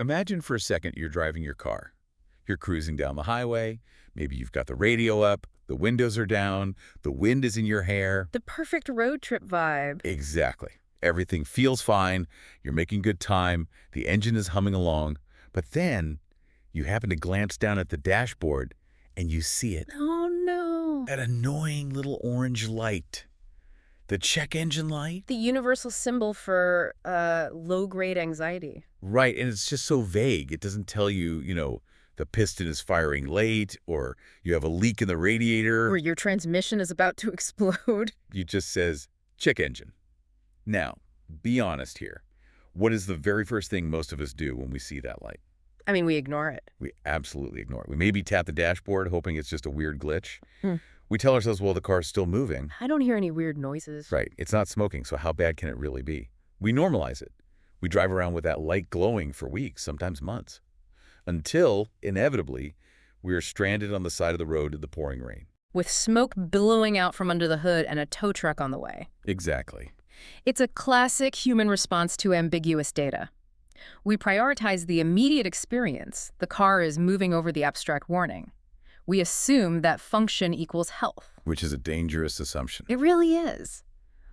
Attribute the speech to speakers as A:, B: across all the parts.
A: Imagine for a second you're driving your car. You're cruising down the highway. Maybe you've got the radio up, the windows are down, the wind is in your hair.
B: The perfect road trip vibe.
A: Exactly. Everything feels fine. You're making good time. The engine is humming along. But then you happen to glance down at the dashboard and you see it.
B: Oh, no.
A: That annoying little orange light. The check engine light?
B: The universal symbol for low-grade anxiety.
A: Right, and it's just so vague. It doesn't tell you, the piston is firing late, or you have a leak in the radiator.
B: Or your transmission is about to explode.
A: It just says, check engine. Now, be honest here. What is the very first thing most of us do when we see that light?
B: I mean, we ignore it.
A: We absolutely ignore it. We maybe tap the dashboard, hoping it's just a weird glitch.
B: Hmm.
A: We tell ourselves, well, the car's still moving.
B: I don't hear any weird noises.
A: Right, it's not smoking, so how bad can it really be? We normalize it. We drive around with that light glowing for weeks, sometimes months. Until, inevitably, we are stranded on the side of the road in the pouring rain.
B: With smoke billowing out from under the hood and a tow truck on the way.
A: Exactly.
B: It's a classic human response to ambiguous data. We prioritize the immediate experience. The car is moving over the abstract warning. We assume that function equals health.
A: Which is a dangerous assumption.
B: It really is.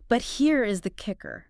B: But here is the kicker.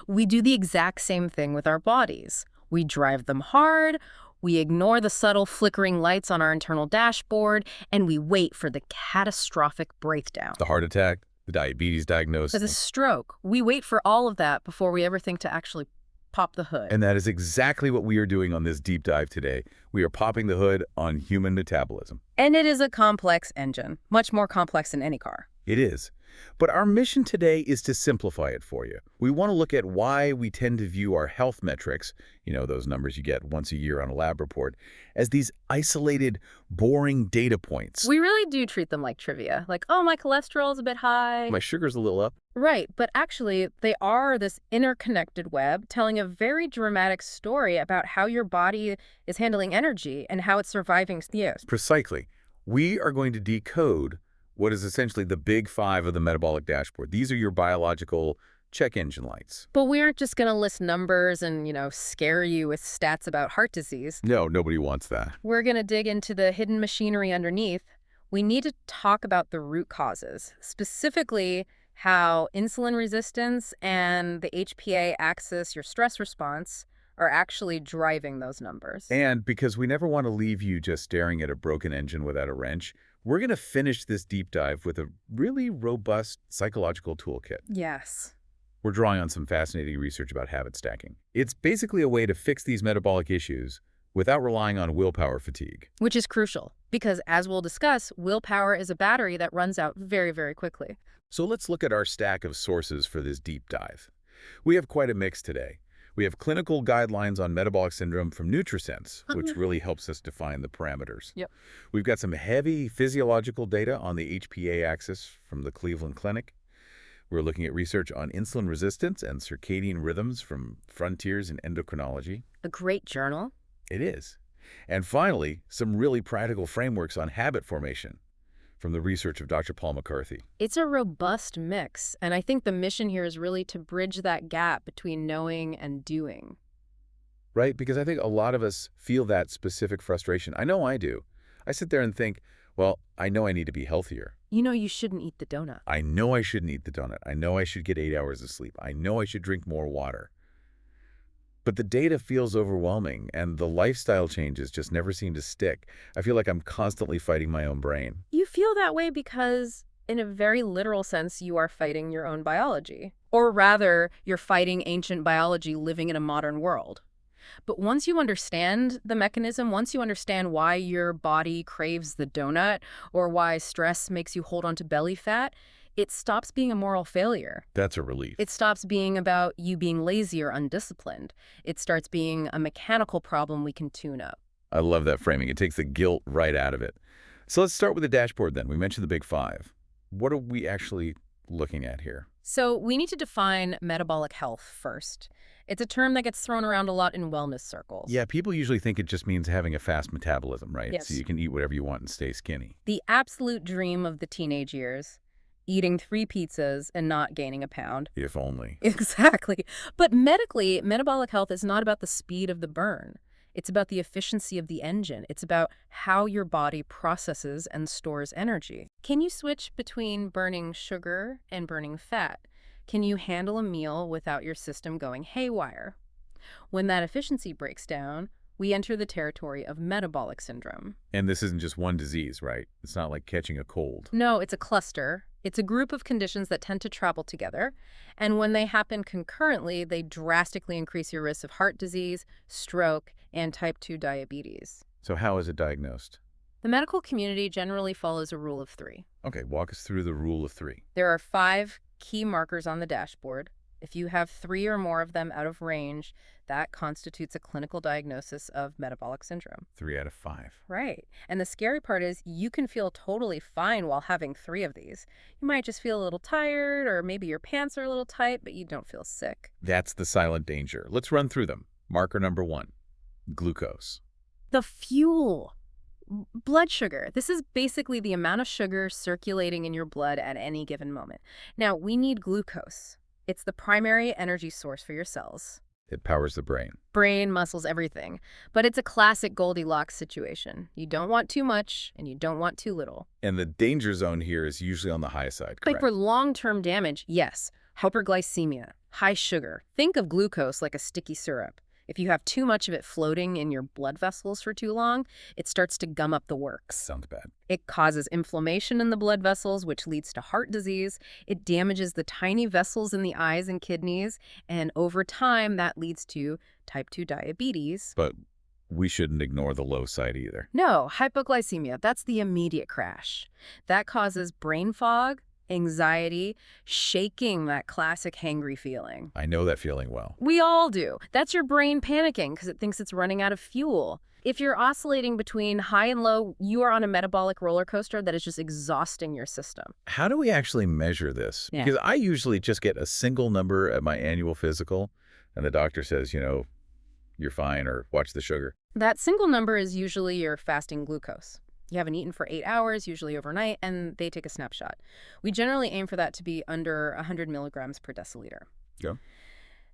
B: We do the exact same thing with our bodies. We drive them hard, we ignore the subtle flickering lights on our internal dashboard, and we wait for the catastrophic breakdown.
A: The heart attack, the diabetes diagnosis.
B: The stroke. We wait for all of that before we ever think to actually pop the hood.
A: And that is exactly what we are doing on this deep dive today. We are popping the hood on human metabolism.
B: And it is a complex engine, much more complex than any car.
A: It is. But our mission today is to simplify it for you. We want to look at why we tend to view our health metrics, those numbers you get once a year on a lab report, as these isolated, boring data points.
B: We really do treat them like trivia. Like, oh, my cholesterol's a bit high.
A: My sugar's a little up.
B: Right, but actually, they are this interconnected web telling a very dramatic story about how your body is handling energy and how it's surviving years.
A: Precisely. We are going to decode what is essentially the big five of the metabolic dashboard. These are your biological check engine lights.
B: But we aren't just going to list numbers and, scare you with stats about heart disease.
A: No, nobody wants that.
B: We're going to dig into the hidden machinery underneath. We need to talk about the root causes, specifically how insulin resistance and the HPA axis, your stress response, are actually driving those numbers.
A: And because we never want to leave you just staring at a broken engine without a wrench, we're going to finish this deep dive with a really robust psychological toolkit.
B: Yes.
A: We're drawing on some fascinating research about habit stacking. It's basically a way to fix these metabolic issues without relying on willpower fatigue.
B: Which is crucial, because as we'll discuss, willpower is a battery that runs out very, very quickly.
A: So let's look at our stack of sources for this deep dive. We have quite a mix today. We have clinical guidelines on metabolic syndrome from NutriSense, which really helps us define the parameters.
B: Yep.
A: We've got some heavy physiological data on the HPA axis from the Cleveland Clinic. We're looking at research on insulin resistance and circadian rhythms from Frontiers in Endocrinology.
B: A great journal.
A: It is. And finally, some really practical frameworks on habit formation from the research of Dr. Paul McCarthy.
B: It's a robust mix, and I think the mission here is really to bridge that gap between knowing and doing.
A: Right? Because I think a lot of us feel that specific frustration. I know I do. I sit there and think, well, I know I need to be healthier.
B: You shouldn't eat the donut.
A: I know I shouldn't eat the donut. I know I should get 8 hours of sleep. I know I should drink more water. But the data feels overwhelming, and the lifestyle changes just never seem to stick. I feel like I'm constantly fighting my own brain.
B: You feel that way because, in a very literal sense, you are fighting your own biology. Or rather, you're fighting ancient biology living in a modern world. But once you understand the mechanism, once you understand why your body craves the donut, or why stress makes you hold on to belly fat, it stops being a moral failure.
A: That's a relief.
B: It stops being about you being lazy or undisciplined. It starts being a mechanical problem we can tune up.
A: I love that framing. It takes the guilt right out of it. So let's start with the dashboard then. We mentioned the big five. What are we actually looking at here?
B: So we need to define metabolic health first. It's a term that gets thrown around a lot in wellness circles.
A: Yeah, people usually think it just means having a fast metabolism, right?
B: Yes.
A: So you can eat whatever you want and stay skinny.
B: The absolute dream of the teenage years. Eating 3 pizzas and not gaining a pound.
A: If only.
B: Exactly. But medically, metabolic health is not about the speed of the burn. It's about the efficiency of the engine. It's about how your body processes and stores energy. Can you switch between burning sugar and burning fat? Can you handle a meal without your system going haywire? When that efficiency breaks down, we enter the territory of metabolic syndrome.
A: And this isn't just one disease, right? It's not like catching a cold.
B: No, it's a cluster. It's a group of conditions that tend to travel together. And when they happen concurrently, they drastically increase your risk of heart disease, stroke, and type 2 diabetes.
A: So how is it diagnosed?
B: The medical community generally follows a rule of 3.
A: Okay, walk us through the rule of 3.
B: There are 5 key markers on the dashboard. If you have 3 or more of them out of range, that constitutes a clinical diagnosis of metabolic syndrome.
A: 3 out of 5.
B: Right. And the scary part is you can feel totally fine while having 3 of these. You might just feel a little tired, or maybe your pants are a little tight, but you don't feel sick.
A: That's the silent danger. Let's run through them. Marker number 1, glucose.
B: The fuel. Blood sugar. This is basically the amount of sugar circulating in your blood at any given moment. Now, we need glucose. It's the primary energy source for your cells.
A: It powers the brain.
B: Brain, muscles, everything. But it's a classic Goldilocks situation. You don't want too much, and you don't want too little.
A: And the danger zone here is usually on the high side, correct?
B: Like for long-term damage, yes. Hyperglycemia, high sugar. Think of glucose like a sticky syrup. If you have too much of it floating in your blood vessels for too long, it starts to gum up the works.
A: Sounds bad.
B: It causes inflammation in the blood vessels, which leads to heart disease. It damages the tiny vessels in the eyes and kidneys, and over time, that leads to type 2 diabetes.
A: But we shouldn't ignore the low side either.
B: No, hypoglycemia, that's the immediate crash. That causes brain fog, anxiety, shaking, that classic hangry feeling.
A: I know that feeling well.
B: We all do. That's your brain panicking because it thinks it's running out of fuel. If you're oscillating between high and low, you are on a metabolic roller coaster that is just exhausting your system.
A: How do we actually measure this?
B: Yeah.
A: Because I usually just get a single number at my annual physical, and the doctor says, you're fine, or watch the sugar.
B: That single number is usually your fasting glucose. You haven't eaten for 8 hours, usually overnight, and they take a snapshot. We generally aim for that to be under 100 milligrams per deciliter.
A: Yeah.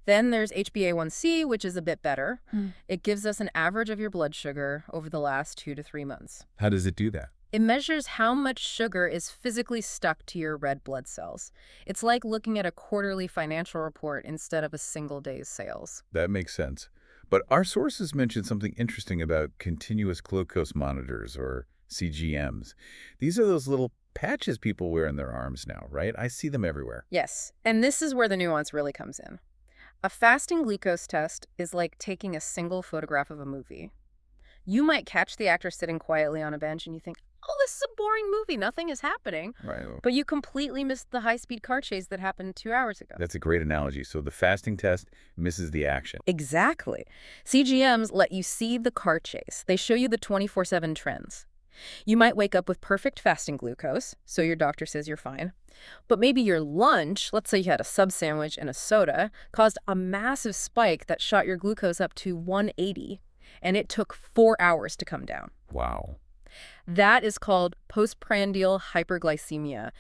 B: Then there's HbA1c, which is a bit better. It gives us an average of your blood sugar over the last 2 to 3 months.
A: How does it do that?
B: It measures how much sugar is physically stuck to your red blood cells. It's like looking at a quarterly financial report instead of a single day's sales.
A: That makes sense. But our sources mentioned something interesting about continuous glucose monitors, or CGMs. These are those little patches people wear in their arms now, right? I see them everywhere.
B: Yes, and this is where the nuance really comes in. A fasting glucose test is like taking a single photograph of a movie. You might catch the actor sitting quietly on a bench and you think, oh, this is a boring movie, nothing is happening.
A: Right.
B: But you completely missed the high-speed car chase that happened 2 hours ago.
A: That's a great analogy. So the fasting test misses the action.
B: Exactly. CGMs let you see the car chase. They show you the 24/7 trends. You might wake up with perfect fasting glucose, so your doctor says you're fine. But maybe your lunch, let's say you had a sub sandwich and a soda, caused a massive spike that shot your glucose up to 180, and it took 4 hours to come down.
A: Wow.
B: That is called postprandial hyperglycemia.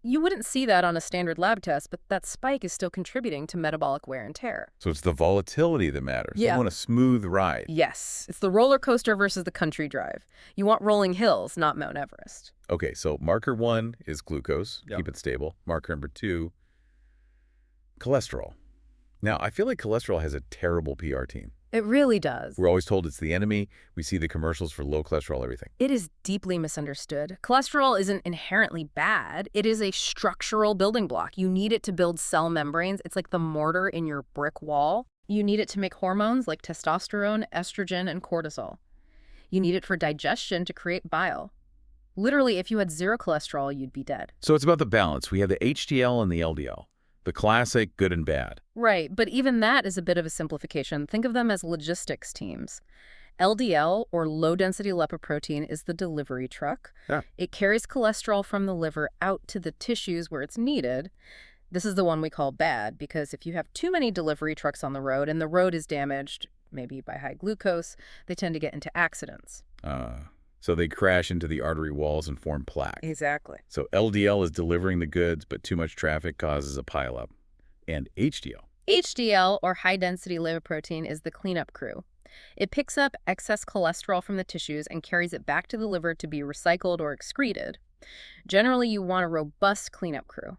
B: You wouldn't see that on a standard lab test, but that spike is still contributing to metabolic wear and tear.
A: So it's the volatility that matters.
B: Yeah.
A: You want a smooth ride.
B: Yes, it's the roller coaster versus the country drive. You want rolling hills, not Mount Everest.
A: Okay, so marker 1 is glucose.
C: Yep.
A: Keep it stable. Marker number 2, cholesterol. Now, I feel like cholesterol has a terrible PR team.
B: It really does.
A: We're always told it's the enemy. We see the commercials for low cholesterol everything.
B: It is deeply misunderstood. Cholesterol isn't inherently bad. It is a structural building block. You need it to build cell membranes. It's like the mortar in your brick wall. You need it to make hormones like testosterone, estrogen, and cortisol. You need it for digestion to create bile. Literally, if you had 0 cholesterol, you'd be dead.
A: So it's about the balance. We have the HDL and the LDL. The classic good and bad.
B: Right, but even that is a bit of a simplification. Think of them as logistics teams. LDL, or low-density lipoprotein, is the delivery truck.
A: Yeah.
B: It carries cholesterol from the liver out to the tissues where it's needed. This is the one we call bad, because if you have too many delivery trucks on the road and the road is damaged, maybe by high glucose, they tend to get into accidents.
A: So they crash into the artery walls and form plaque.
B: Exactly.
A: So LDL is delivering the goods, but too much traffic causes a pileup. And HDL.
B: HDL, or high-density lipoprotein, is the cleanup crew. It picks up excess cholesterol from the tissues and carries it back to the liver to be recycled or excreted. Generally, you want a robust cleanup crew.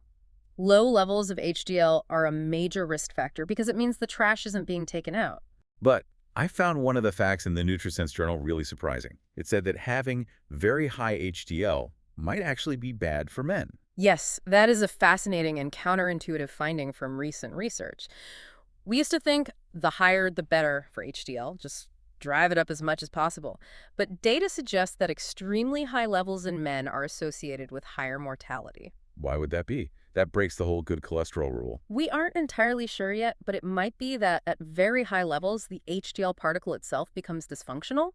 B: Low levels of HDL are a major risk factor because it means the trash isn't being taken out.
A: But I found one of the facts in the NutriSense journal really surprising. It said that having very high HDL might actually be bad for men.
B: Yes, that is a fascinating and counterintuitive finding from recent research. We used to think the higher the better for HDL, just drive it up as much as possible. But data suggests that extremely high levels in men are associated with higher mortality.
A: Why would that be? That breaks the whole good cholesterol rule.
B: We aren't entirely sure yet, but it might be that at very high levels, the HDL particle itself becomes dysfunctional.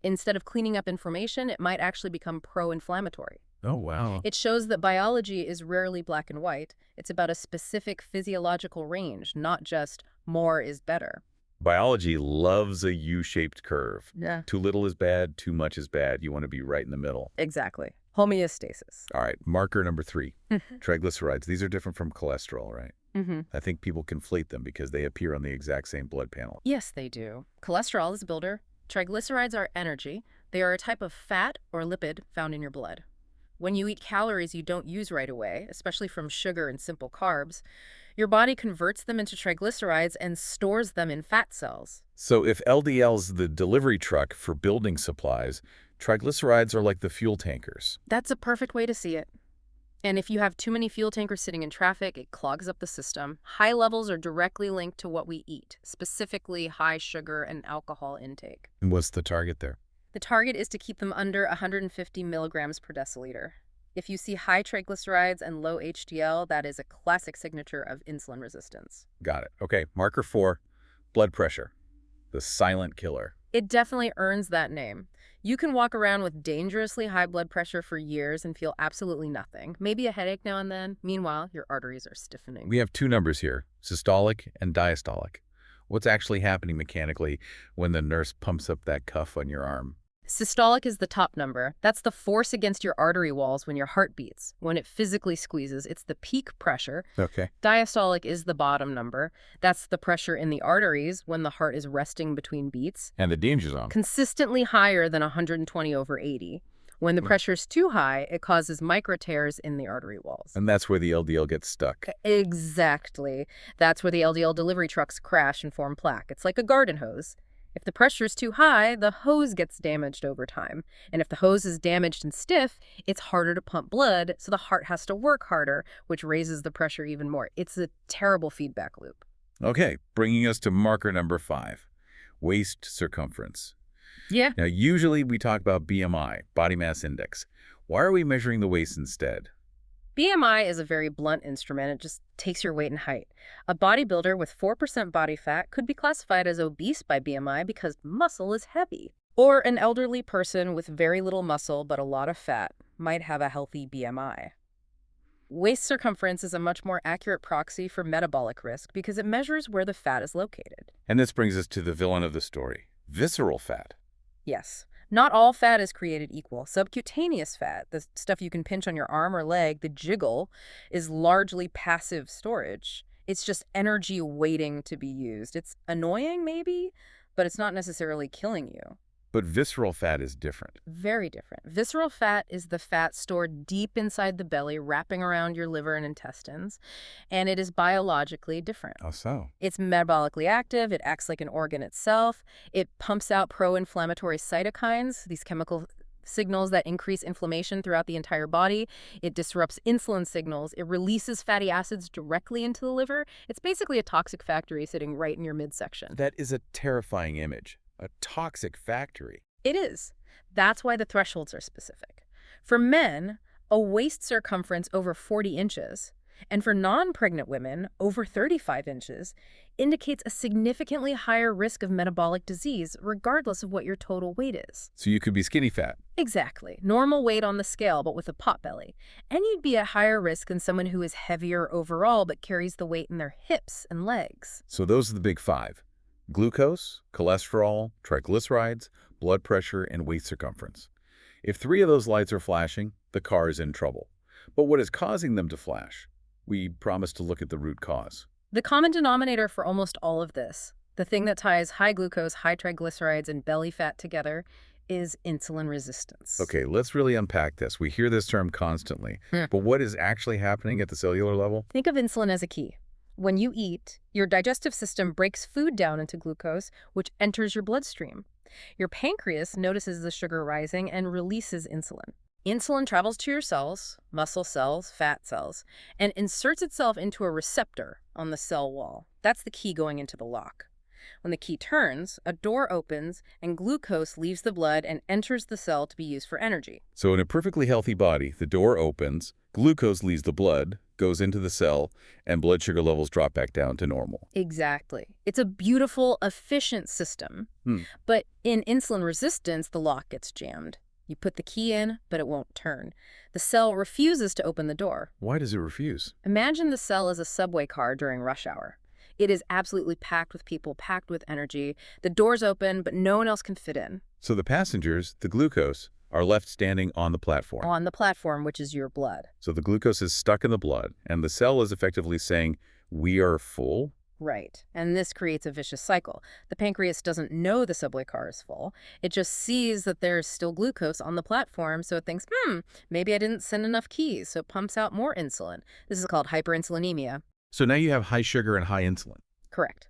B: Instead of cleaning up inflammation, it might actually become pro-inflammatory.
A: Oh, wow.
B: It shows that biology is rarely black and white. It's about a specific physiological range, not just more is better.
A: Biology loves a U-shaped curve.
B: Yeah.
A: Too little is bad, too much is bad. You want to be right in the middle.
B: Exactly. Homeostasis.
A: All right, marker number 3, triglycerides. These are different from cholesterol, right? I think people conflate them because they appear on the exact same blood panel.
B: Yes, they do. Cholesterol is a builder. Triglycerides are energy. They are a type of fat or lipid found in your blood. When you eat calories you don't use right away, especially from sugar and simple carbs, your body converts them into triglycerides and stores them in fat cells.
A: So if LDL's the delivery truck for building supplies, triglycerides are like the fuel tankers.
B: That's a perfect way to see it. And if you have too many fuel tankers sitting in traffic, it clogs up the system. High levels are directly linked to what we eat, specifically high sugar and alcohol intake.
A: And what's the target there?
B: The target is to keep them under 150 milligrams per deciliter. If you see high triglycerides and low HDL, that is a classic signature of insulin resistance.
A: Got it. Okay, marker 4, blood pressure, the silent killer.
B: It definitely earns that name. You can walk around with dangerously high blood pressure for years and feel absolutely nothing. Maybe a headache now and then. Meanwhile, your arteries are stiffening.
A: We have 2 numbers here, systolic and diastolic. What's actually happening mechanically when the nurse pumps up that cuff on your arm?
B: Systolic is the top number. That's the force against your artery walls when your heart beats. When it physically squeezes, it's the peak pressure.
A: Okay.
B: Diastolic is the bottom number. That's the pressure in the arteries when the heart is resting between beats.
A: And the danger zone.
B: Consistently higher than 120/80. When the pressure is too high, it causes micro tears in the artery walls.
A: And that's where the LDL gets stuck.
B: Exactly. That's where the LDL delivery trucks crash and form plaque. It's like a garden hose. If the pressure is too high, the hose gets damaged over time. And if the hose is damaged and stiff, it's harder to pump blood, so the heart has to work harder, which raises the pressure even more. It's a terrible feedback loop.
A: Okay, bringing us to marker number 5, waist circumference.
B: Yeah.
A: Now, usually we talk about BMI, body mass index. Why are we measuring the waist instead?
B: BMI is a very blunt instrument. It just takes your weight and height. A bodybuilder with 4% body fat could be classified as obese by BMI because muscle is heavy. Or an elderly person with very little muscle but a lot of fat might have a healthy BMI. Waist circumference is a much more accurate proxy for metabolic risk because it measures where the fat is located.
A: And this brings us to the villain of the story, visceral fat.
B: Yes. Not all fat is created equal. Subcutaneous fat, the stuff you can pinch on your arm or leg, the jiggle, is largely passive storage. It's just energy waiting to be used. It's annoying, maybe, but it's not necessarily killing you.
A: But visceral fat is different.
B: Very different. Visceral fat is the fat stored deep inside the belly, wrapping around your liver and intestines, and it is biologically different.
A: How so?
B: It's metabolically active. It acts like an organ itself. It pumps out pro-inflammatory cytokines, these chemical signals that increase inflammation throughout the entire body. It disrupts insulin signals. It releases fatty acids directly into the liver. It's basically a toxic factory sitting right in your midsection.
A: That is a terrifying image. A toxic factory.
B: It is. That's why the thresholds are specific. For men, a waist circumference over 40 inches, and for non-pregnant women, over 35 inches, indicates a significantly higher risk of metabolic disease, regardless of what your total weight is.
A: So you could be skinny fat.
B: Exactly. Normal weight on the scale, but with a pot belly. And you'd be at higher risk than someone who is heavier overall, but carries the weight in their hips and legs.
A: So those are the big 5. Glucose, cholesterol, triglycerides, blood pressure, and waist circumference. If 3 of those lights are flashing, the car is in trouble. But what is causing them to flash? We promised to look at the root cause.
B: The common denominator for almost all of this, The thing that ties high glucose, high triglycerides, and belly fat together is insulin resistance.
A: Okay, let's really unpack this. We hear this term constantly, but what is actually happening at the cellular level?
B: Think of insulin as a key. When you eat, your digestive system breaks food down into glucose, which enters your bloodstream. Your pancreas notices the sugar rising and releases insulin. Insulin travels to your cells, muscle cells, fat cells, and inserts itself into a receptor on the cell wall. That's the key going into the lock. When the key turns, a door opens and glucose leaves the blood and enters the cell to be used for energy.
A: So in a perfectly healthy body, the door opens, glucose leaves the blood, goes into the cell, and blood sugar levels drop back down to normal.
B: Exactly. It's a beautiful, efficient system. But in insulin resistance, the lock gets jammed. You put the key in, but it won't turn. The cell refuses to open the door.
A: Why does it refuse?
B: Imagine the cell as a subway car during rush hour. It is absolutely packed with people, packed with energy. The door's open, but no one else can fit in.
A: So the passengers, the glucose, are left standing on the platform.
B: On the platform, which is your blood.
A: So the glucose is stuck in the blood, and the cell is effectively saying, we are full?
B: Right. And this creates a vicious cycle. The pancreas doesn't know the subway car is full. It just sees that there's still glucose on the platform, so it thinks, maybe I didn't send enough keys, so it pumps out more insulin. This is called hyperinsulinemia.
A: So now you have high sugar and high insulin.
B: Correct.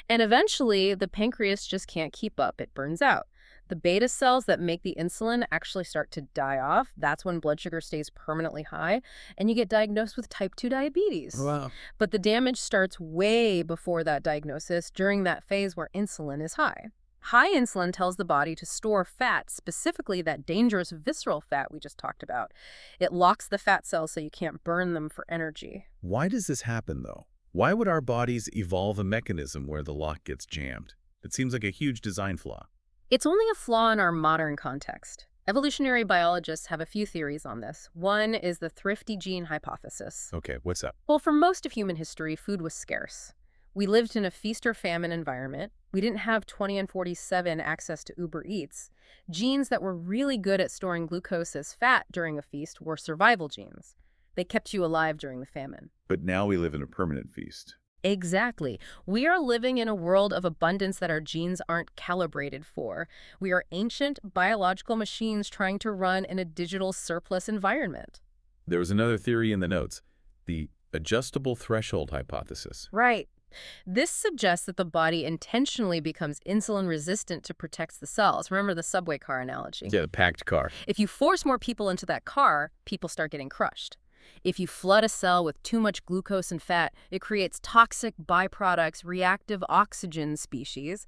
B: And eventually, the pancreas just can't keep up. It burns out. The beta cells that make the insulin actually start to die off. That's when blood sugar stays permanently high, and you get diagnosed with type 2 diabetes.
A: Wow.
B: But the damage starts way before that diagnosis, during that phase where insulin is high. High insulin tells the body to store fat, specifically that dangerous visceral fat we just talked about. It locks the fat cells so you can't burn them for energy.
A: Why does this happen, though? Why would our bodies evolve a mechanism where the lock gets jammed? It seems like a huge design flaw.
B: It's only a flaw in our modern context. Evolutionary biologists have a few theories on this. One is the thrifty gene hypothesis.
A: Okay, what's up?
B: Well, for most of human history, food was scarce. We lived in a feast or famine environment. We didn't have 20 and 47 access to Uber Eats. Genes that were really good at storing glucose as fat during a feast were survival genes. They kept you alive during the famine.
A: But now we live in a permanent feast.
B: Exactly. We are living in a world of abundance that our genes aren't calibrated for. We are ancient biological machines trying to run in a digital surplus environment.
A: There was another theory in the notes, the adjustable threshold hypothesis.
B: Right. This suggests that the body intentionally becomes insulin resistant to protect the cells. Remember the subway car analogy?
A: Yeah, the packed car.
B: If you force more people into that car, people start getting crushed. If you flood a cell with too much glucose and fat, it creates toxic byproducts, reactive oxygen species,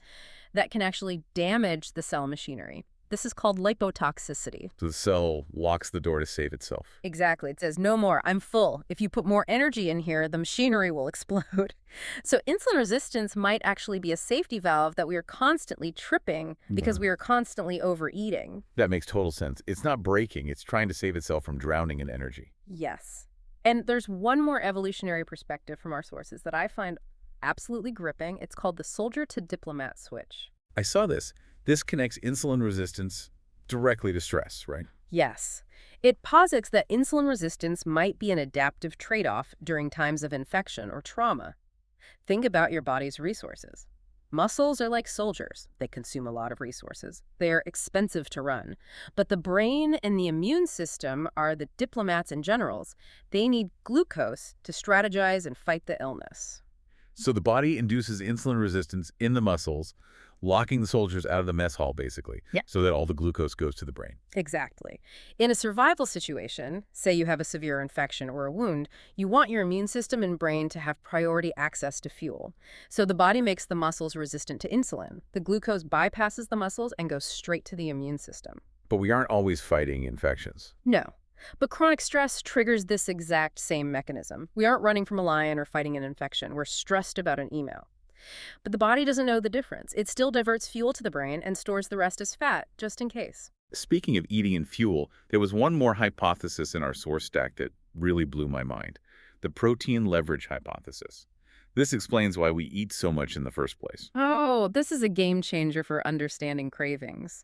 B: that can actually damage the cell machinery. This is called lipotoxicity.
A: So the cell locks the door to save itself.
B: Exactly. It says, no more, I'm full. If you put more energy in here, the machinery will explode. So insulin resistance might actually be a safety valve that we are constantly tripping because we are constantly overeating.
A: That makes total sense. It's not breaking. It's trying to save itself from drowning in energy.
B: Yes. And there's one more evolutionary perspective from our sources that I find absolutely gripping. It's called the soldier to diplomat switch.
A: I saw this. This connects insulin resistance directly to stress, right?
B: Yes. It posits that insulin resistance might be an adaptive trade-off during times of infection or trauma. Think about your body's resources. Muscles are like soldiers. They consume a lot of resources. They're expensive to run. But the brain and the immune system are the diplomats and generals. They need glucose to strategize and fight the illness.
A: So the body induces insulin resistance in the muscles, locking the soldiers out of the mess hall, basically, so that all the glucose goes to the brain.
B: Exactly. In a survival situation, say you have a severe infection or a wound, you want your immune system and brain to have priority access to fuel. So the body makes the muscles resistant to insulin. The glucose bypasses the muscles and goes straight to the immune system.
A: But we aren't always fighting infections.
B: No. But chronic stress triggers this exact same mechanism. We aren't running from a lion or fighting an infection. We're stressed about an email. But the body doesn't know the difference. It still diverts fuel to the brain and stores the rest as fat, just in case.
A: Speaking of eating and fuel, there was one more hypothesis in our source stack that really blew my mind. The protein leverage hypothesis. This explains why we eat so much in the first place.
B: Oh, this is a game changer for understanding cravings.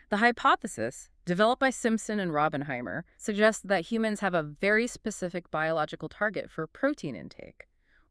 B: The hypothesis, developed by Simpson and Robbenheimer, suggests that humans have a very specific biological target for protein intake.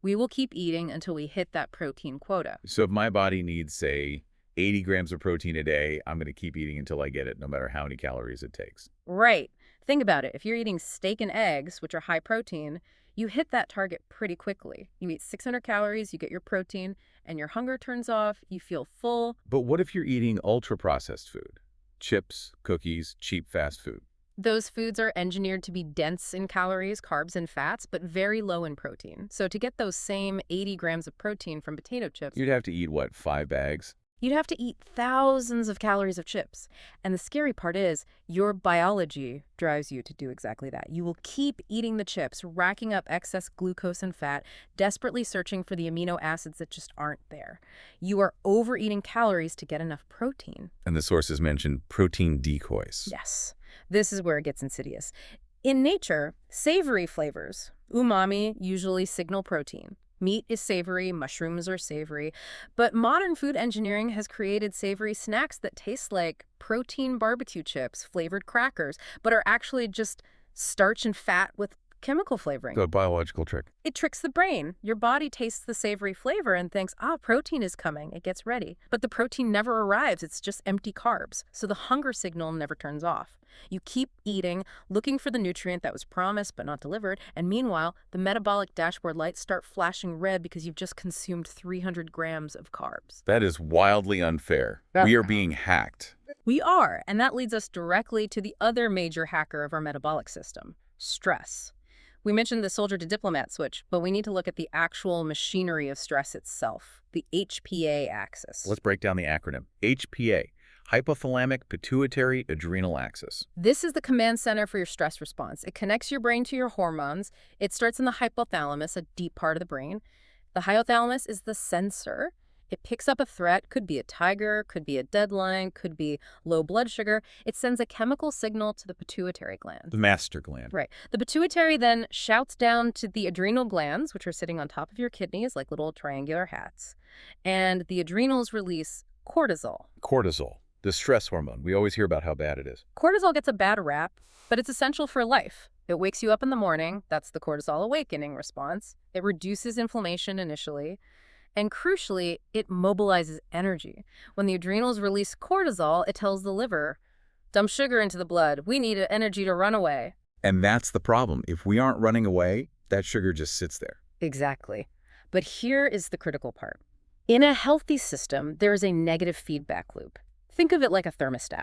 B: We will keep eating until we hit that protein quota.
A: So if my body needs, say, 80 grams of protein a day, I'm going to keep eating until I get it, no matter how many calories it takes.
B: Right. Think about it. If you're eating steak and eggs, which are high protein, you hit that target pretty quickly. You eat 600 calories, you get your protein, and your hunger turns off, you feel full.
A: But what if you're eating ultra-processed food? Chips, cookies, cheap fast food.
B: Those foods are engineered to be dense in calories, carbs, and fats, but very low in protein. So to get those same 80 grams of protein from potato chips,
A: You'd have to eat, what, 5 bags?
B: you'd have to eat thousands of calories of chips. And the scary part is, your biology drives you to do exactly that. You will keep eating the chips, racking up excess glucose and fat, desperately searching for the amino acids that just aren't there. You are overeating calories to get enough protein.
A: And the sources mentioned protein decoys.
B: Yes, this is where it gets insidious. In nature, savory flavors, umami, usually signal protein. Meat is savory, mushrooms are savory, but modern food engineering has created savory snacks that taste like protein barbecue chips, flavored crackers, but are actually just starch and fat with chemical flavoring.
A: The biological trick.
B: It tricks the brain. Your body tastes the savory flavor and thinks, protein is coming. It gets ready. But the protein never arrives. It's just empty carbs. So the hunger signal never turns off. You keep eating, looking for the nutrient that was promised but not delivered, and meanwhile, the metabolic dashboard lights start flashing red because you've just consumed 300 grams of carbs.
A: That is wildly unfair. We are being hacked.
B: We are, and that leads us directly to the other major hacker of our metabolic system, stress. We mentioned the soldier to diplomat switch, but we need to look at the actual machinery of stress itself, the HPA axis.
A: Let's break down the acronym. HPA, hypothalamic pituitary adrenal axis.
B: This is the command center for your stress response. It connects your brain to your hormones. It starts in the hypothalamus, a deep part of the brain. The hypothalamus is the sensor. It picks up a threat, could be a tiger, could be a deadline, could be low blood sugar. It sends a chemical signal to the pituitary gland.
A: The master gland.
B: Right. The pituitary then shouts down to the adrenal glands, which are sitting on top of your kidneys like little triangular hats. And the adrenals release cortisol.
A: Cortisol, the stress hormone. We always hear about how bad it is.
B: Cortisol gets a bad rap, but it's essential for life. It wakes you up in the morning. That's the cortisol awakening response. It reduces inflammation initially. And crucially, it mobilizes energy. When the adrenals release cortisol, it tells the liver, dump sugar into the blood. We need energy to run away.
A: And that's the problem. If we aren't running away, that sugar just sits there.
B: Exactly. But here is the critical part. In a healthy system, there is a negative feedback loop. Think of it like a thermostat.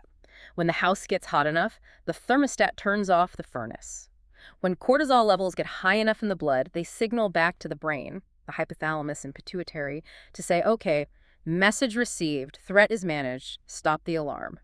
B: When the house gets hot enough, the thermostat turns off the furnace. When cortisol levels get high enough in the blood, they signal back to the brain, the hypothalamus and pituitary, to say, okay, message received, threat is managed, stop the alarm.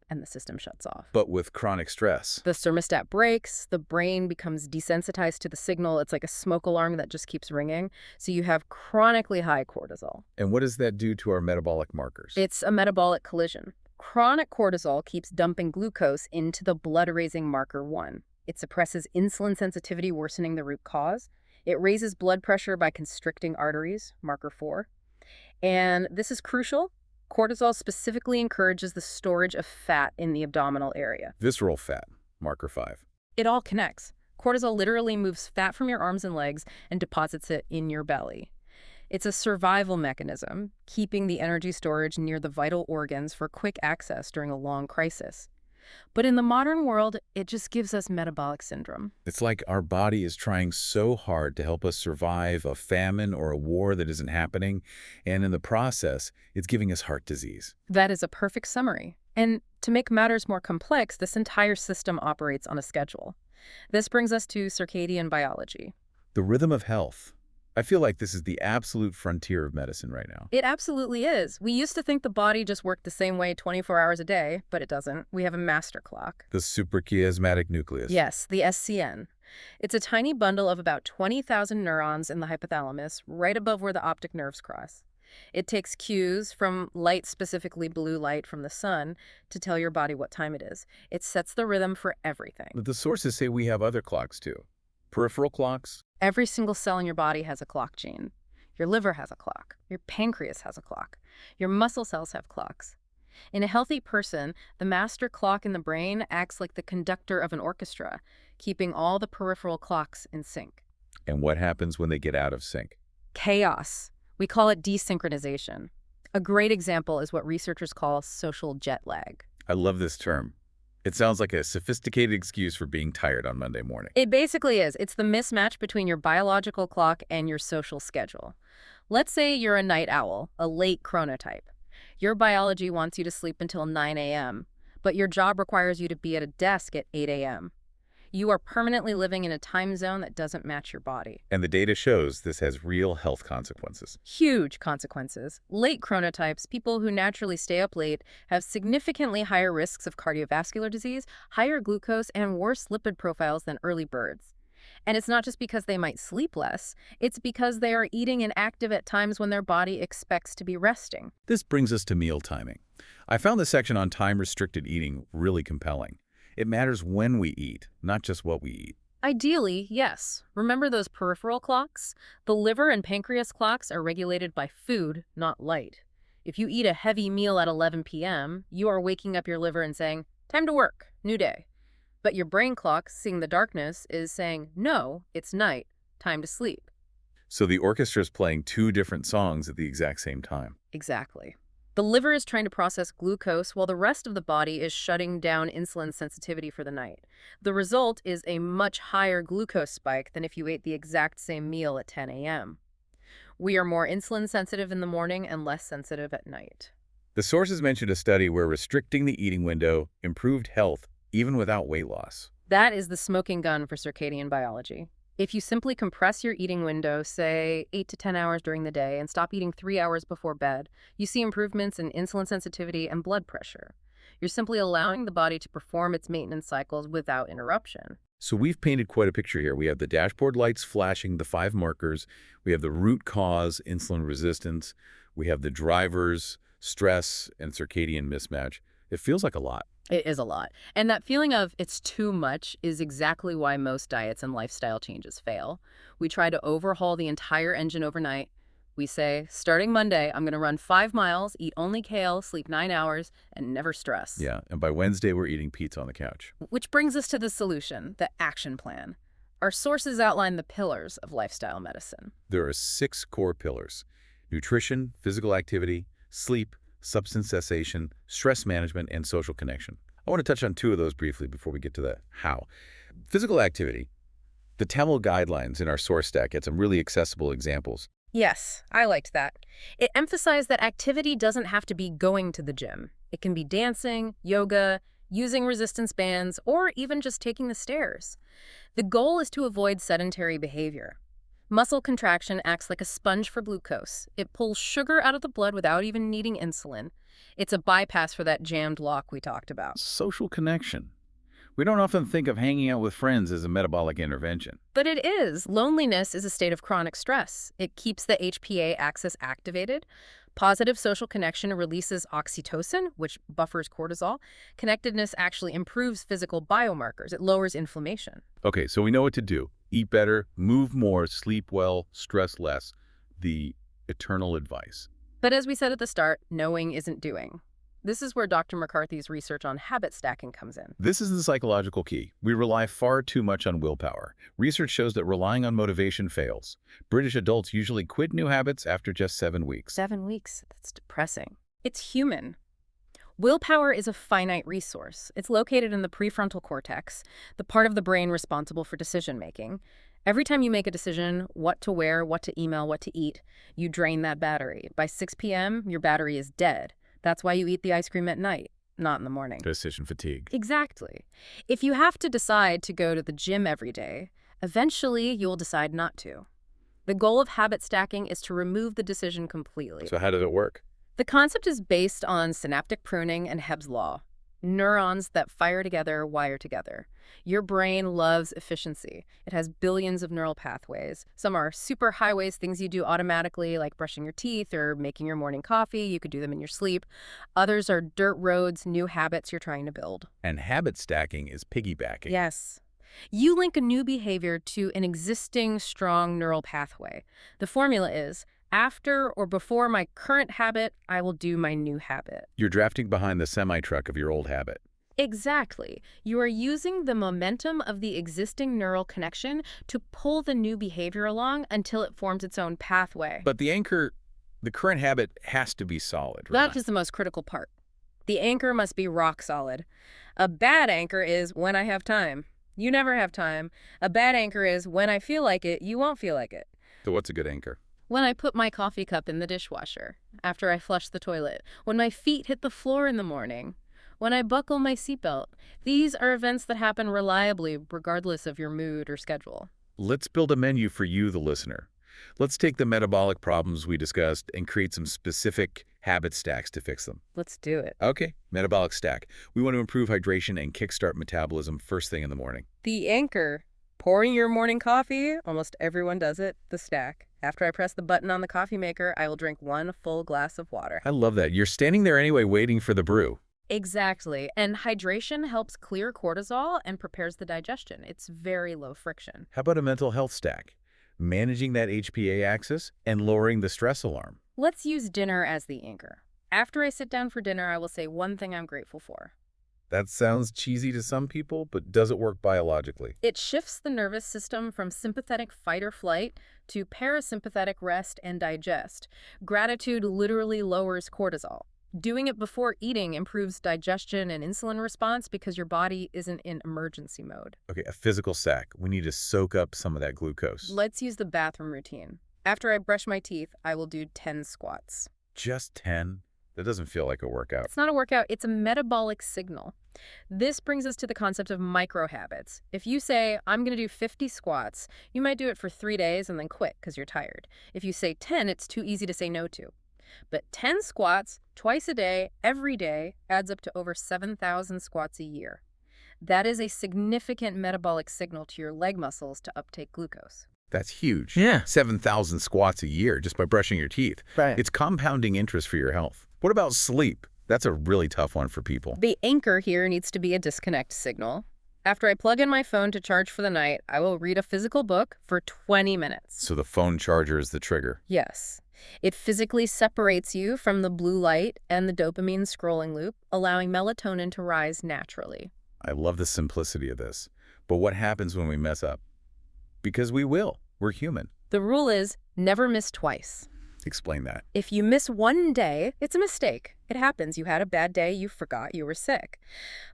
B: And the system shuts off.
A: But with chronic stress.
B: The thermostat breaks, the brain becomes desensitized to the signal. It's like a smoke alarm that just keeps ringing. So you have chronically high cortisol.
A: And what does that do to our metabolic markers?
B: It's a metabolic collision. Chronic cortisol keeps dumping glucose into the blood-raising marker 1. It suppresses insulin sensitivity, worsening the root cause. It raises blood pressure by constricting arteries, marker 4. And this is crucial. Cortisol specifically encourages the storage of fat in the abdominal area.
A: Visceral fat, marker 5.
B: It all connects. Cortisol literally moves fat from your arms and legs and deposits it in your belly. It's a survival mechanism, keeping the energy storage near the vital organs for quick access during a long crisis. But in the modern world, it just gives us metabolic syndrome.
A: It's like our body is trying so hard to help us survive a famine or a war that isn't happening, and in the process, it's giving us heart disease.
B: That is a perfect summary. And to make matters more complex, this entire system operates on a schedule. This brings us to circadian biology.
A: The rhythm of health. I feel like this is the absolute frontier of medicine right now.
B: It absolutely is. We used to think the body just worked the same way 24 hours a day, but it doesn't. We have a master clock.
A: The suprachiasmatic nucleus.
B: Yes, the SCN. It's a tiny bundle of about 20,000 neurons in the hypothalamus, right above where the optic nerves cross. It takes cues from light, specifically blue light from the sun, to tell your body what time it is. It sets the rhythm for everything.
A: But the sources say we have other clocks too. Peripheral clocks.
B: Every single cell in your body has a clock gene. Your liver has a clock. Your pancreas has a clock. Your muscle cells have clocks. In a healthy person, the master clock in the brain acts like the conductor of an orchestra, keeping all the peripheral clocks in sync.
A: And what happens when they get out of sync?
B: Chaos. We call it desynchronization. A great example is what researchers call social jet lag.
A: I love this term. It sounds like a sophisticated excuse for being tired on Monday morning.
B: It basically is. It's the mismatch between your biological clock and your social schedule. Let's say you're a night owl, a late chronotype. Your biology wants you to sleep until 9 a.m., but your job requires you to be at a desk at 8 a.m. You are permanently living in a time zone that doesn't match your body.
A: And the data shows this has real health consequences.
B: Huge consequences. Late chronotypes, people who naturally stay up late, have significantly higher risks of cardiovascular disease, higher glucose, and worse lipid profiles than early birds. And it's not just because they might sleep less, it's because they are eating and active at times when their body expects to be resting.
A: This brings us to meal timing. I found the section on time-restricted eating really compelling. It matters when we eat, not just what we eat.
B: Ideally, yes. Remember those peripheral clocks? The liver and pancreas clocks are regulated by food, not light. If you eat a heavy meal at 11 p.m., you are waking up your liver and saying, time to work, new day. But your brain clock, seeing the darkness, is saying, no, it's night, time to sleep.
A: So the orchestra's playing two different songs at the exact same time.
B: Exactly. The liver is trying to process glucose while the rest of the body is shutting down insulin sensitivity for the night. The result is a much higher glucose spike than if you ate the exact same meal at 10 a.m. We are more insulin sensitive in the morning and less sensitive at night.
A: The sources mentioned a study where restricting the eating window improved health even without weight loss.
B: That is the smoking gun for circadian biology. If you simply compress your eating window, say 8 to 10 hours during the day, and stop eating 3 hours before bed, you see improvements in insulin sensitivity and blood pressure. You're simply allowing the body to perform its maintenance cycles without interruption.
A: So we've painted quite a picture here. We have the dashboard lights flashing, the 5 markers. We have the root cause, insulin resistance. We have the drivers, stress, and circadian mismatch. It feels like a lot.
B: It is a lot. And that feeling of it's too much is exactly why most diets and lifestyle changes fail. We try to overhaul the entire engine overnight. We say, starting Monday, I'm going to run 5 miles, eat only kale, sleep 9 hours, and never stress.
A: Yeah, and by Wednesday, we're eating pizza on the couch.
B: Which brings us to the solution, the action plan. Our sources outline the pillars of lifestyle medicine.
A: There are 6 core pillars: nutrition, physical activity, sleep, substance cessation, stress management, and social connection. I want to touch on 2 of those briefly before we get to the how. Physical activity. The Tamil guidelines in our source stack had some really accessible examples.
B: Yes, I liked that. It emphasized that activity doesn't have to be going to the gym. It can be dancing, yoga, using resistance bands, or even just taking the stairs. The goal is to avoid sedentary behavior. Muscle contraction acts like a sponge for glucose. It pulls sugar out of the blood without even needing insulin. It's a bypass for that jammed lock we talked about.
A: Social connection. We don't often think of hanging out with friends as a metabolic intervention.
B: But it is. Loneliness is a state of chronic stress. It keeps the HPA axis activated. Positive social connection releases oxytocin, which buffers cortisol. Connectedness actually improves physical biomarkers. It lowers inflammation.
A: Okay, so we know what to do. Eat better, move more, sleep well, stress less. The eternal advice.
B: But as we said at the start, knowing isn't doing. This is where Dr. McCarthy's research on habit stacking comes in.
A: This is the psychological key. We rely far too much on willpower. Research shows that relying on motivation fails. British adults usually quit new habits after just 7 weeks.
B: 7 weeks? That's depressing. It's human. Willpower is a finite resource. It's located in the prefrontal cortex, the part of the brain responsible for decision-making. Every time you make a decision, what to wear, what to email, what to eat, you drain that battery. By 6 p.m., your battery is dead. That's why you eat the ice cream at night, not in the morning.
A: Decision fatigue.
B: Exactly. If you have to decide to go to the gym every day, eventually you'll decide not to. The goal of habit stacking is to remove the decision completely.
A: So how does it work?
B: The concept is based on synaptic pruning and Hebb's law. Neurons that fire together wire together. Your brain loves efficiency. It has billions of neural pathways. Some are super highways, things you do automatically, like brushing your teeth or making your morning coffee. You could do them in your sleep. Others are dirt roads, new habits you're trying to build.
A: And habit stacking is piggybacking.
B: Yes. You link a new behavior to an existing strong neural pathway. The formula is, after or before my current habit, I will do my new habit.
A: You're drafting behind the semi-truck of your old habit.
B: Exactly. You are using the momentum of the existing neural connection to pull the new behavior along until it forms its own pathway.
A: But the current habit has to be solid,
B: That
A: right?
B: is the most critical part. The anchor must be rock solid. A bad anchor is when I have time. You never have time. A bad anchor is when I feel like it, you won't feel like it.
A: So what's a good anchor?
B: When I put my coffee cup in the dishwasher, after I flush the toilet, when my feet hit the floor in the morning, when I buckle my seatbelt. These are events that happen reliably regardless of your mood or schedule.
A: Let's build a menu for you, the listener. Let's take the metabolic problems we discussed and create some specific habit stacks to fix them.
B: Let's do it.
A: Okay, metabolic stack. We want to improve hydration and kickstart metabolism first thing in the morning.
B: The anchor. Pouring your morning coffee, almost everyone does it, the stack. After I press the button on the coffee maker, I will drink one full glass of water.
A: I love that. You're standing there anyway waiting for the brew.
B: Exactly. And hydration helps clear cortisol and prepares the digestion. It's very low friction.
A: How about a mental health stack? Managing that HPA axis and lowering the stress alarm.
B: Let's use dinner as the anchor. After I sit down for dinner, I will say one thing I'm grateful for.
A: That sounds cheesy to some people, but does it work biologically?
B: It shifts the nervous system from sympathetic fight or flight to parasympathetic rest and digest. Gratitude literally lowers cortisol. Doing it before eating improves digestion and insulin response because your body isn't in emergency mode.
A: Okay, a physical stack. We need to soak up some of that glucose.
B: Let's use the bathroom routine. After I brush my teeth, I will do 10 squats.
A: Just 10? That doesn't feel like a workout.
B: It's not a workout, it's a metabolic signal. This brings us to the concept of micro habits. If you say, I'm going to do 50 squats, you might do it for 3 days and then quit because you're tired. If you say 10, it's too easy to say no to. But 10 squats, twice a day, every day, adds up to over 7,000 squats a year. That is a significant metabolic signal to your leg muscles to uptake glucose.
A: That's huge.
C: Yeah.
A: 7,000 squats a year just by brushing your teeth.
C: Right.
A: It's compounding interest for your health. What about sleep? That's a really tough one for people.
B: The anchor here needs to be a disconnect signal. After I plug in my phone to charge for the night, I will read a physical book for 20 minutes.
A: So the phone charger is the trigger.
B: Yes. It physically separates you from the blue light and the dopamine scrolling loop, allowing melatonin to rise naturally.
A: I love the simplicity of this. But what happens when we mess up? Because we will. We're human.
B: The rule is never miss twice.
A: Explain that.
B: If you miss one day, it's a mistake. It happens. You had a bad day. You forgot you were sick.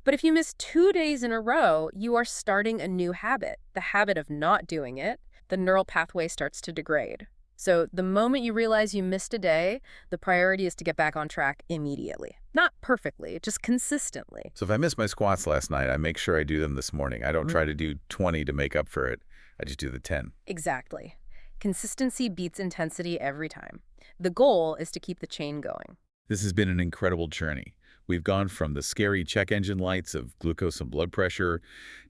B: But if you miss 2 days in a row, you are starting a new habit. The habit of not doing it, the neural pathway starts to degrade. So the moment you realize you missed a day, the priority is to get back on track immediately. Not perfectly, just consistently.
A: So if I missed my squats last night, I make sure I do them this morning. I don't try to do 20 to make up for it. I just do the 10.
B: Exactly. Consistency beats intensity every time. The goal is to keep the chain going.
A: This has been an incredible journey. We've gone from the scary check engine lights of glucose and blood pressure,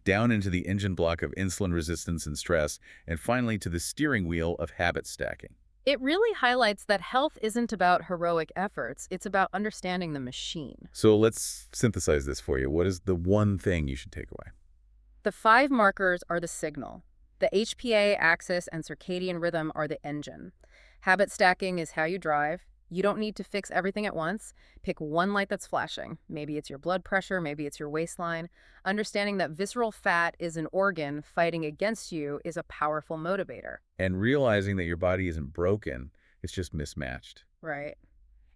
A: down into the engine block of insulin resistance and stress, and finally to the steering wheel of habit stacking.
B: It really highlights that health isn't about heroic efforts, it's about understanding the machine.
A: So let's synthesize this for you. What is the one thing you should take away?
B: The 5 markers are the signal. The HPA axis and circadian rhythm are the engine. Habit stacking is how you drive. You don't need to fix everything at once. Pick one light that's flashing. Maybe it's your blood pressure, maybe it's your waistline. Understanding that visceral fat is an organ fighting against you is a powerful motivator.
A: And realizing that your body isn't broken, it's just mismatched.
B: Right.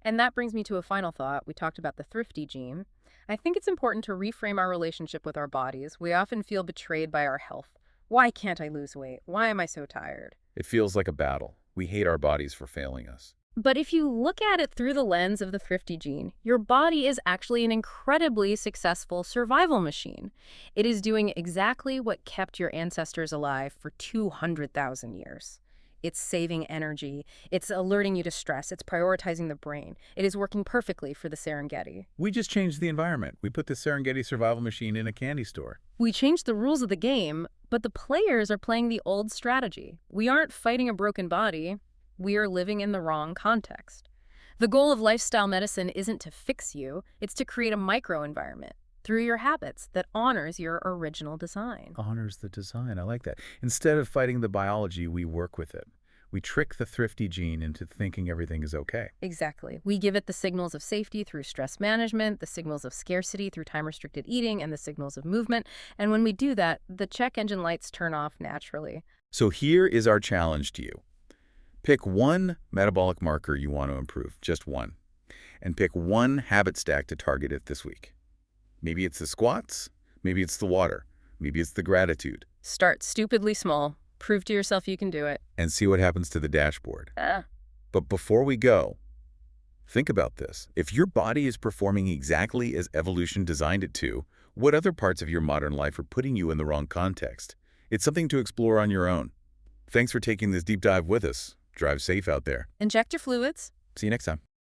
B: And that brings me to a final thought. We talked about the thrifty gene. I think it's important to reframe our relationship with our bodies. We often feel betrayed by our health. Why can't I lose weight? Why am I so tired?
A: It feels like a battle. We hate our bodies for failing us.
B: But if you look at it through the lens of the thrifty gene, your body is actually an incredibly successful survival machine. It is doing exactly what kept your ancestors alive for 200,000 years. It's saving energy. It's alerting you to stress. It's prioritizing the brain. It is working perfectly for the Serengeti.
A: We just changed the environment. We put the Serengeti survival machine in a candy store.
B: We changed the rules of the game, but the players are playing the old strategy. We aren't fighting a broken body. We are living in the wrong context. The goal of lifestyle medicine isn't to fix you, it's to create a microenvironment through your habits that honors your original design.
A: Honors the design. I like that. Instead of fighting the biology, we work with it. We trick the thrifty gene into thinking everything is okay.
B: Exactly. We give it the signals of safety through stress management, the signals of scarcity through time-restricted eating, and the signals of movement. And when we do that, the check engine lights turn off naturally.
A: So here is our challenge to you. Pick one metabolic marker you want to improve, just one, and pick one habit stack to target it this week. Maybe it's the squats, maybe it's the water, maybe it's the gratitude,
B: Start stupidly small. Prove to yourself you can do it.
A: and see what happens to the dashboard.
B: Ah.
A: But before we go, think about this. If your body is performing exactly as evolution designed it to, what other parts of your modern life are putting you in the wrong context? It's something to explore on your own. Thanks for taking this deep dive with us. Drive safe out there.
B: Inject your fluids.
A: See you next time.